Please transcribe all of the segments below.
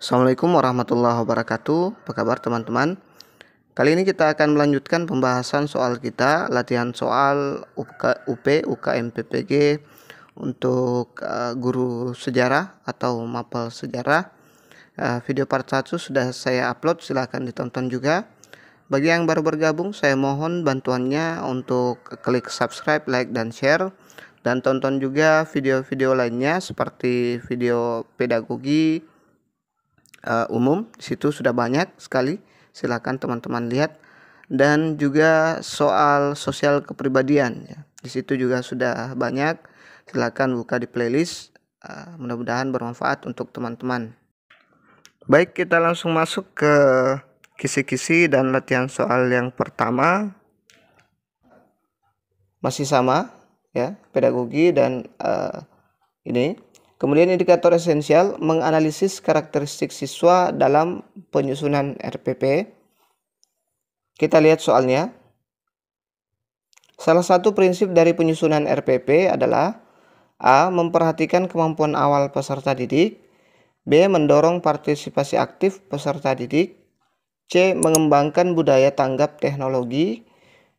Assalamualaikum warahmatullahi wabarakatuh. Apa kabar teman-teman? Kali ini kita akan melanjutkan pembahasan soal kita, latihan soal UP, UKM PPG untuk guru sejarah atau mapel sejarah. Video part 1 sudah saya upload, silahkan ditonton juga. Bagi yang baru bergabung, saya mohon bantuannya untuk klik subscribe, like, dan share. Dan tonton juga video-video lainnya seperti video pedagogi umum. Di situ sudah banyak sekali, silakan teman-teman lihat. Dan juga soal sosial kepribadian ya. Di situ juga sudah banyak, silakan buka di playlist. Mudah-mudahan bermanfaat untuk teman-teman. Baik, kita langsung masuk ke kisi-kisi dan latihan soal yang pertama. Masih sama ya, pedagogi dan ini. Kemudian indikator esensial, menganalisis karakteristik siswa dalam penyusunan RPP. Kita lihat soalnya. Salah satu prinsip dari penyusunan RPP adalah A. Memperhatikan kemampuan awal peserta didik. B. Mendorong partisipasi aktif peserta didik. C. Mengembangkan budaya tanggap teknologi.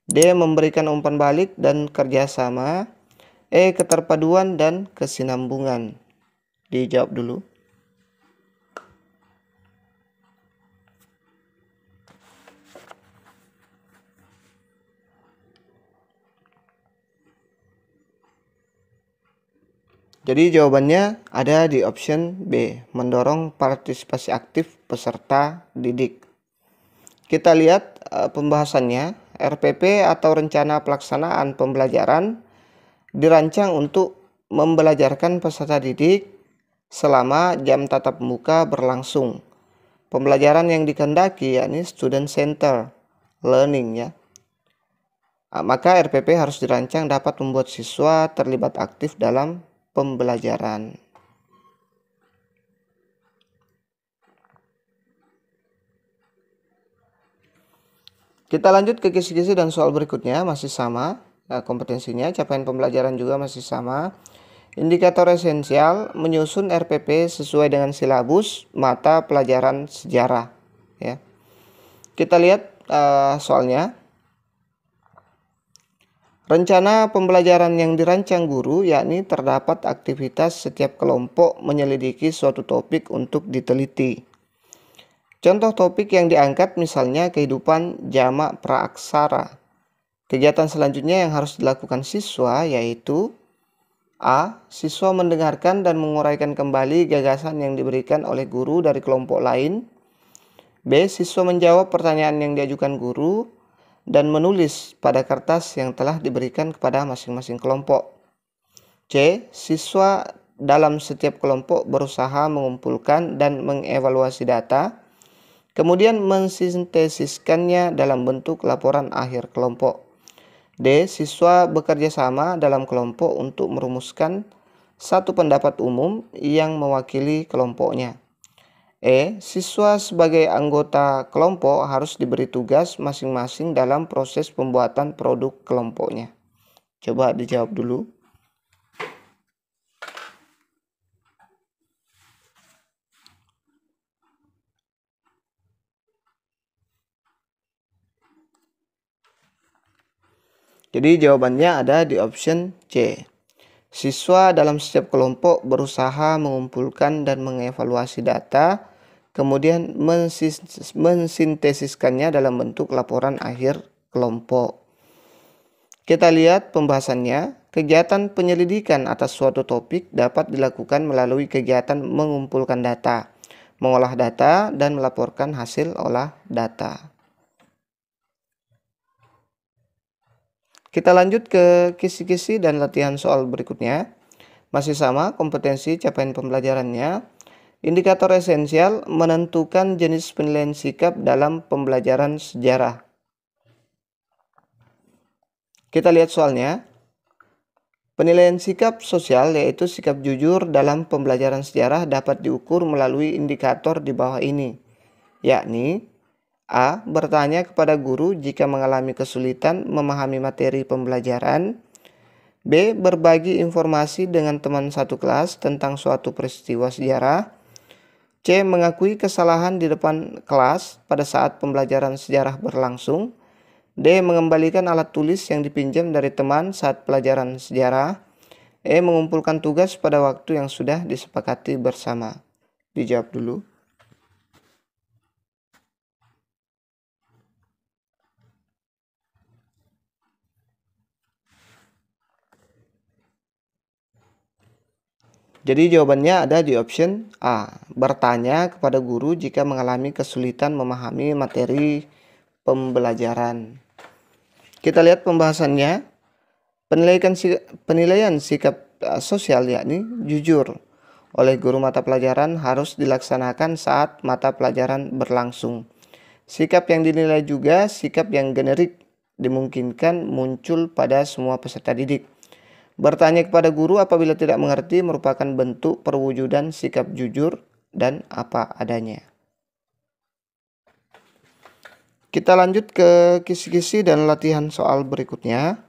D. Memberikan umpan balik dan kerjasama. E. Keterpaduan dan kesinambungan. Dijawab dulu. Jadi jawabannya ada di option B, mendorong partisipasi aktif peserta didik. Kita lihat pembahasannya. RPP atau rencana pelaksanaan pembelajaran dirancang untuk membelajarkan peserta didik selama jam tatap muka berlangsung. Pembelajaran yang dikehendaki yakni student center learning ya. Maka RPP harus dirancang dapat membuat siswa terlibat aktif dalam pembelajaran. Kita lanjut ke kisi-kisi dan soal berikutnya, masih sama kompetensinya, capaian pembelajaran juga masih sama. Indikator esensial, menyusun RPP sesuai dengan silabus mata pelajaran sejarah ya. Kita lihat soalnya. Rencana pembelajaran yang dirancang guru yakni terdapat aktivitas setiap kelompok menyelidiki suatu topik untuk diteliti. Contoh topik yang diangkat misalnya kehidupan jamak praaksara. Kegiatan selanjutnya yang harus dilakukan siswa yaitu A. Siswa mendengarkan dan menguraikan kembali gagasan yang diberikan oleh guru dari kelompok lain. B. Siswa menjawab pertanyaan yang diajukan guru dan menulis pada kertas yang telah diberikan kepada masing-masing kelompok. C. Siswa dalam setiap kelompok berusaha mengumpulkan dan mengevaluasi data, kemudian mensintesiskannya dalam bentuk laporan akhir kelompok. D. Siswa bekerja sama dalam kelompok untuk merumuskan satu pendapat umum yang mewakili kelompoknya. E. Siswa sebagai anggota kelompok harus diberi tugas masing-masing dalam proses pembuatan produk kelompoknya. Coba dijawab dulu. Jadi jawabannya ada di option C. Siswa dalam setiap kelompok berusaha mengumpulkan dan mengevaluasi data, kemudian mensintesiskannya dalam bentuk laporan akhir kelompok. Kita lihat pembahasannya. Kegiatan penyelidikan atas suatu topik dapat dilakukan melalui kegiatan mengumpulkan data, mengolah data, dan melaporkan hasil olah data. Kita lanjut ke kisi-kisi dan latihan soal berikutnya. Masih sama kompetensi capaian pembelajarannya. Indikator esensial, menentukan jenis penilaian sikap dalam pembelajaran sejarah. Kita lihat soalnya. Penilaian sikap sosial yaitu sikap jujur dalam pembelajaran sejarah dapat diukur melalui indikator di bawah ini, yakni A. Bertanya kepada guru jika mengalami kesulitan memahami materi pembelajaran. B. Berbagi informasi dengan teman satu kelas tentang suatu peristiwa sejarah. C. Mengakui kesalahan di depan kelas pada saat pembelajaran sejarah berlangsung. D. Mengembalikan alat tulis yang dipinjam dari teman saat pelajaran sejarah. E. Mengumpulkan tugas pada waktu yang sudah disepakati bersama. Dijawab dulu. Jadi jawabannya ada di option A. Bertanya kepada guru jika mengalami kesulitan memahami materi pembelajaran. Kita lihat pembahasannya. Penilaian sikap sosial yakni jujur oleh guru mata pelajaran harus dilaksanakan saat mata pelajaran berlangsung. Sikap yang dinilai juga sikap yang generik dimungkinkan muncul pada semua peserta didik. Bertanya kepada guru apabila tidak mengerti merupakan bentuk perwujudan sikap jujur dan apa adanya. Kita lanjut ke kisi-kisi dan latihan soal berikutnya.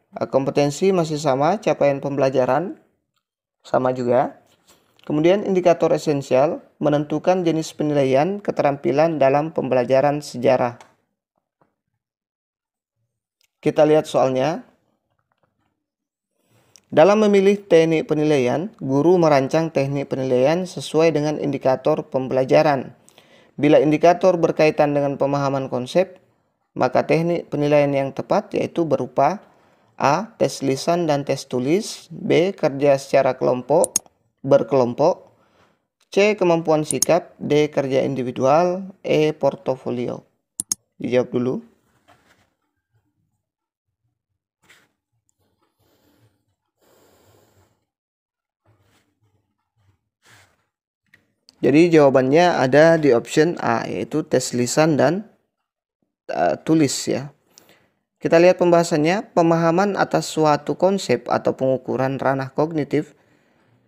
Kompetensi masih sama, capaian pembelajaran sama juga. Kemudian indikator esensial menentukan jenis penilaian keterampilan dalam pembelajaran sejarah. Kita lihat soalnya. Dalam memilih teknik penilaian, guru merancang teknik penilaian sesuai dengan indikator pembelajaran. Bila indikator berkaitan dengan pemahaman konsep, maka teknik penilaian yang tepat yaitu berupa A. Tes lisan dan tes tulis. B. Kerja secara berkelompok. C. Kemampuan sikap. D. Kerja individual. E. Portofolio. Dijawab dulu. Jadi jawabannya ada di option A, yaitu tes lisan dan tulis ya. Kita lihat pembahasannya. Pemahaman atas suatu konsep atau pengukuran ranah kognitif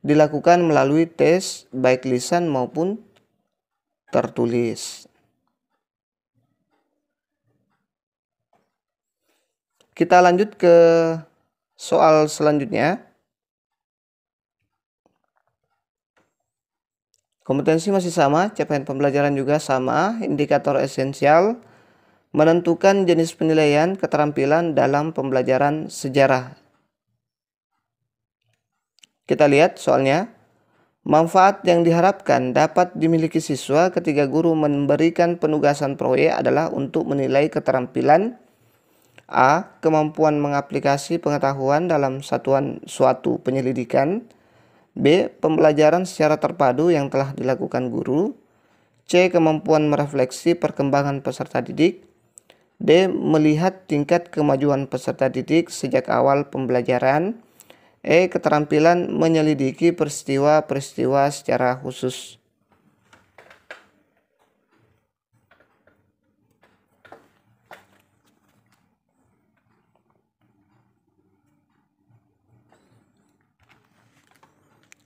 dilakukan melalui tes baik lisan maupun tertulis. Kita lanjut ke soal selanjutnya. Kompetensi masih sama, capaian pembelajaran juga sama, indikator esensial menentukan jenis penilaian keterampilan dalam pembelajaran sejarah. Kita lihat soalnya. Manfaat yang diharapkan dapat dimiliki siswa ketika guru memberikan penugasan proyek adalah untuk menilai keterampilan A. Kemampuan mengaplikasi pengetahuan dalam suatu penyelidikan. B. Pembelajaran secara terpadu yang telah dilakukan guru. C. Kemampuan merefleksi perkembangan peserta didik. D. Melihat tingkat kemajuan peserta didik sejak awal pembelajaran. E. Keterampilan menyelidiki peristiwa-peristiwa secara khusus.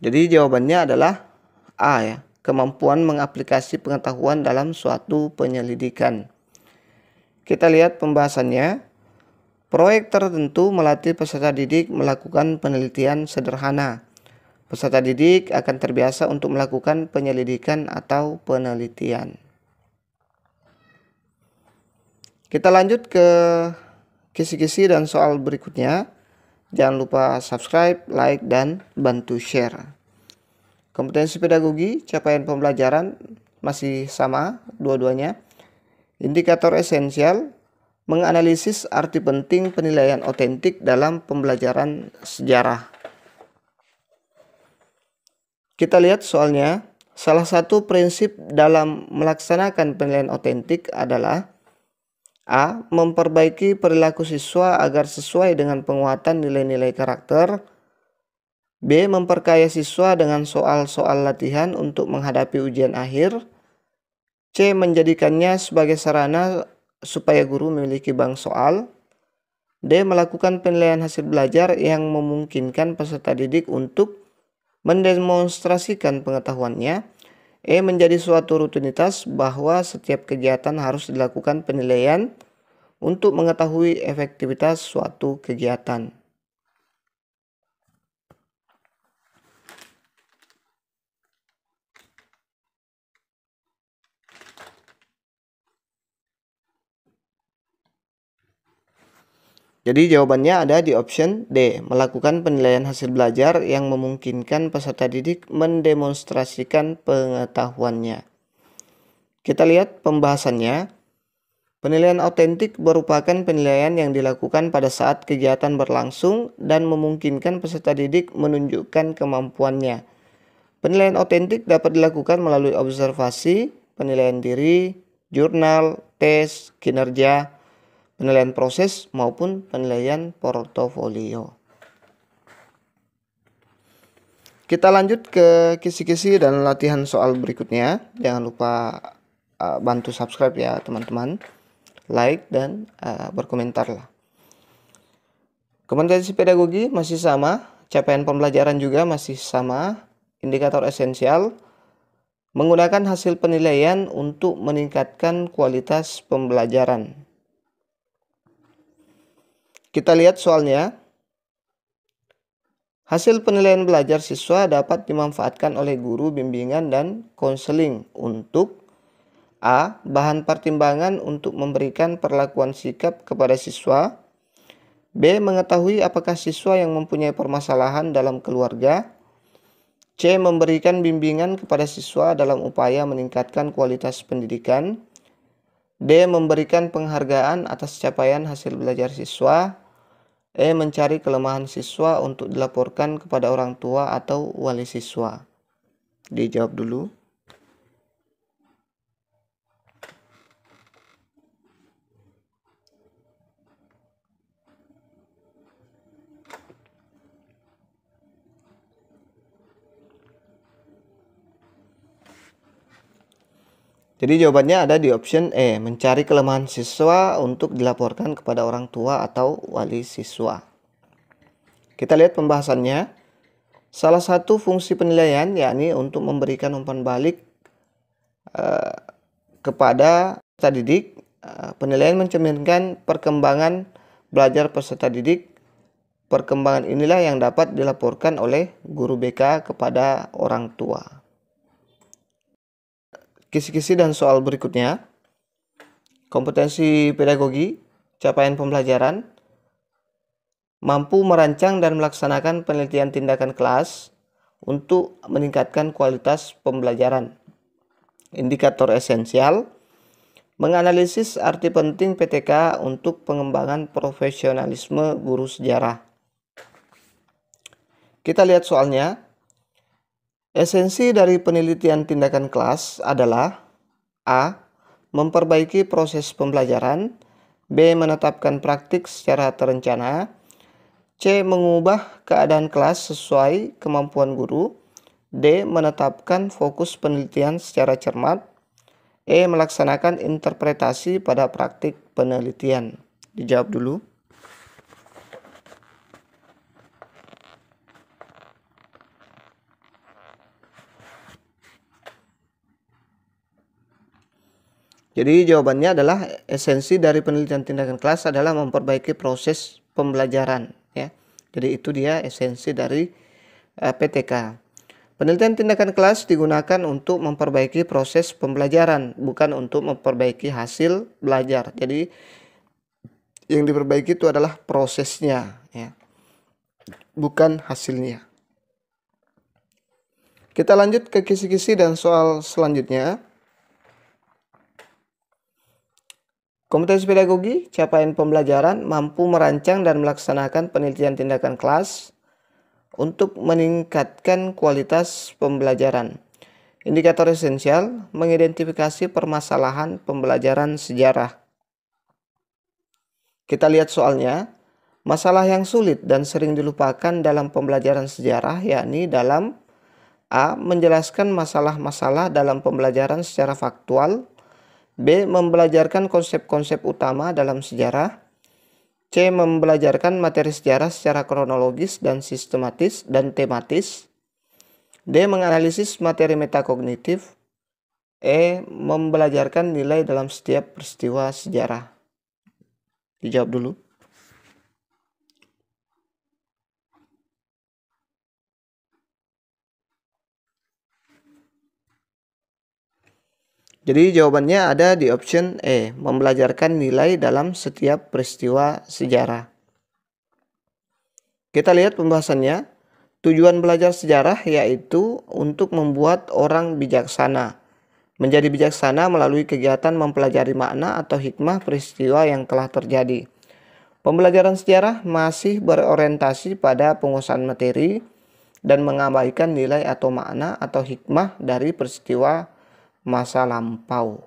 Jadi jawabannya adalah A ya, kemampuan mengaplikasi pengetahuan dalam suatu penyelidikan. Kita lihat pembahasannya. Proyek tertentu melatih peserta didik melakukan penelitian sederhana. Peserta didik akan terbiasa untuk melakukan penyelidikan atau penelitian. Kita lanjut ke kisi-kisi dan soal berikutnya. Jangan lupa subscribe, like, dan bantu share. Kompetensi pedagogi, capaian pembelajaran masih sama dua-duanya. Indikator esensial menganalisis arti penting penilaian otentik dalam pembelajaran sejarah. Kita lihat soalnya. Salah satu prinsip dalam melaksanakan penilaian otentik adalah A. Memperbaiki perilaku siswa agar sesuai dengan penguatan nilai-nilai karakter. B. Memperkaya siswa dengan soal-soal latihan untuk menghadapi ujian akhir. C. Menjadikannya sebagai sarana supaya guru memiliki bank soal. D. Melakukan penilaian hasil belajar yang memungkinkan peserta didik untuk mendemonstrasikan pengetahuannya. E. Menjadi suatu rutinitas bahwa setiap kegiatan harus dilakukan penilaian untuk mengetahui efektivitas suatu kegiatan. Jadi jawabannya ada di option D, melakukan penilaian hasil belajar yang memungkinkan peserta didik mendemonstrasikan pengetahuannya. Kita lihat pembahasannya. Penilaian autentik merupakan penilaian yang dilakukan pada saat kegiatan berlangsung dan memungkinkan peserta didik menunjukkan kemampuannya. Penilaian autentik dapat dilakukan melalui observasi, penilaian diri, jurnal, tes, kinerja, penilaian proses, maupun penilaian portofolio. Kita lanjut ke kisi-kisi dan latihan soal berikutnya. Jangan lupa bantu subscribe ya teman-teman, like dan berkomentarlah. Kompetensi pedagogi masih sama, capaian pembelajaran juga masih sama, indikator esensial, menggunakan hasil penilaian untuk meningkatkan kualitas pembelajaran. Kita lihat soalnya. Hasil penilaian belajar siswa dapat dimanfaatkan oleh guru bimbingan dan konseling untuk A. Bahan pertimbangan untuk memberikan perlakuan sikap kepada siswa. B. Mengetahui apakah siswa yang mempunyai permasalahan dalam keluarga. C. Memberikan bimbingan kepada siswa dalam upaya meningkatkan kualitas pendidikan. D. Memberikan penghargaan atas capaian hasil belajar siswa. E. Mencari kelemahan siswa untuk dilaporkan kepada orang tua atau wali siswa. Dijawab dulu. Jadi jawabannya ada di option E, mencari kelemahan siswa untuk dilaporkan kepada orang tua atau wali siswa. Kita lihat pembahasannya. Salah satu fungsi penilaian yakni untuk memberikan umpan balik kepada peserta didik. Penilaian mencerminkan perkembangan belajar peserta didik. Perkembangan inilah yang dapat dilaporkan oleh guru BK kepada orang tua. Kisi-kisi dan soal berikutnya. Kompetensi pedagogi, capaian pembelajaran, mampu merancang dan melaksanakan penelitian tindakan kelas untuk meningkatkan kualitas pembelajaran. Indikator esensial, menganalisis arti penting PTK untuk pengembangan profesionalisme guru sejarah. Kita lihat soalnya. Esensi dari penelitian tindakan kelas adalah A. Memperbaiki proses pembelajaran. B. Menetapkan praktik secara terencana. C. Mengubah keadaan kelas sesuai kemampuan guru. D. Menetapkan fokus penelitian secara cermat. E. Melaksanakan interpretasi pada praktik penelitian. Dijawab dulu. Jadi jawabannya adalah esensi dari penelitian tindakan kelas adalah memperbaiki proses pembelajaran ya. Jadi itu dia esensi dari PTK. Penelitian tindakan kelas digunakan untuk memperbaiki proses pembelajaran, bukan untuk memperbaiki hasil belajar. Jadi yang diperbaiki itu adalah prosesnya ya. Bukan hasilnya. Kita lanjut ke kisi-kisi dan soal selanjutnya. Kompetensi pedagogi, capaian pembelajaran, mampu merancang dan melaksanakan penelitian tindakan kelas untuk meningkatkan kualitas pembelajaran. Indikator esensial, mengidentifikasi permasalahan pembelajaran sejarah. Kita lihat soalnya. Masalah yang sulit dan sering dilupakan dalam pembelajaran sejarah yakni dalam A. Menjelaskan masalah-masalah dalam pembelajaran secara faktual. B. Membelajarkan konsep-konsep utama dalam sejarah. C. Membelajarkan materi sejarah secara kronologis dan sistematis dan tematis. D. Menganalisis materi metakognitif. E. Membelajarkan nilai dalam setiap peristiwa sejarah. Dijawab dulu. Jadi jawabannya ada di option E, membelajarkan nilai dalam setiap peristiwa sejarah. Kita lihat pembahasannya. Tujuan belajar sejarah yaitu untuk membuat orang bijaksana. Menjadi bijaksana melalui kegiatan mempelajari makna atau hikmah peristiwa yang telah terjadi. Pembelajaran sejarah masih berorientasi pada penguasaan materi dan mengabaikan nilai atau makna atau hikmah dari peristiwa masa lampau.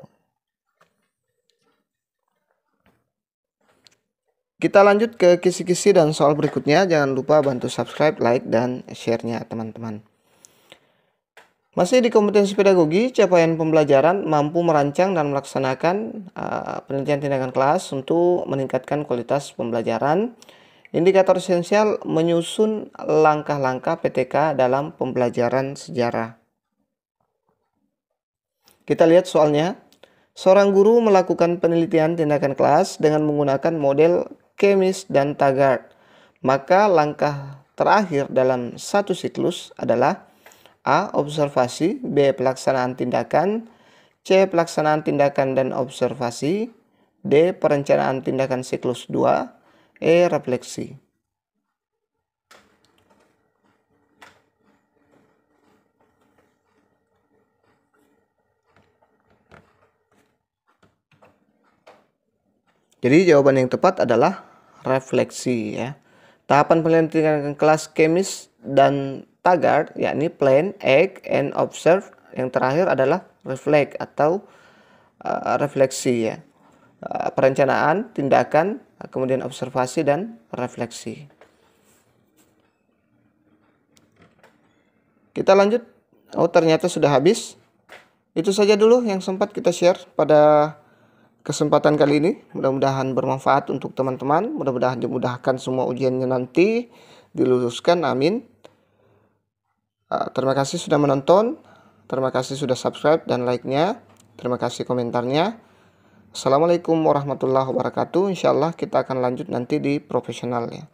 Kita lanjut ke kisi-kisi dan soal berikutnya. Jangan lupa bantu subscribe, like, dan share-nya teman-teman. Masih di kompetensi pedagogi, capaian pembelajaran mampu merancang dan melaksanakan penelitian tindakan kelas untuk meningkatkan kualitas pembelajaran. Indikator esensial menyusun langkah-langkah PTK dalam pembelajaran sejarah. Kita lihat soalnya. Seorang guru melakukan penelitian tindakan kelas dengan menggunakan model Chemis dan Taggart. Maka langkah terakhir dalam satu siklus adalah A. Observasi, B. Pelaksanaan tindakan, C. Pelaksanaan tindakan dan observasi, D. Perencanaan tindakan siklus 2, E. Refleksi. Jadi jawaban yang tepat adalah refleksi ya. Tahapan penelitian kelas Chemis dan Taggart yakni plan, act, and observe. Yang terakhir adalah reflect atau refleksi ya. Perencanaan, tindakan, kemudian observasi dan refleksi. Kita lanjut. Oh, ternyata sudah habis. Itu saja dulu yang sempat kita share pada kesempatan kali ini. Mudah-mudahan bermanfaat untuk teman-teman. Mudah-mudahan dimudahkan semua ujiannya nanti diluluskan. Amin. Terima kasih sudah menonton. Terima kasih sudah subscribe dan like-nya. Terima kasih komentarnya. Assalamualaikum warahmatullahi wabarakatuh. Insyaallah kita akan lanjut nanti di profesional ya.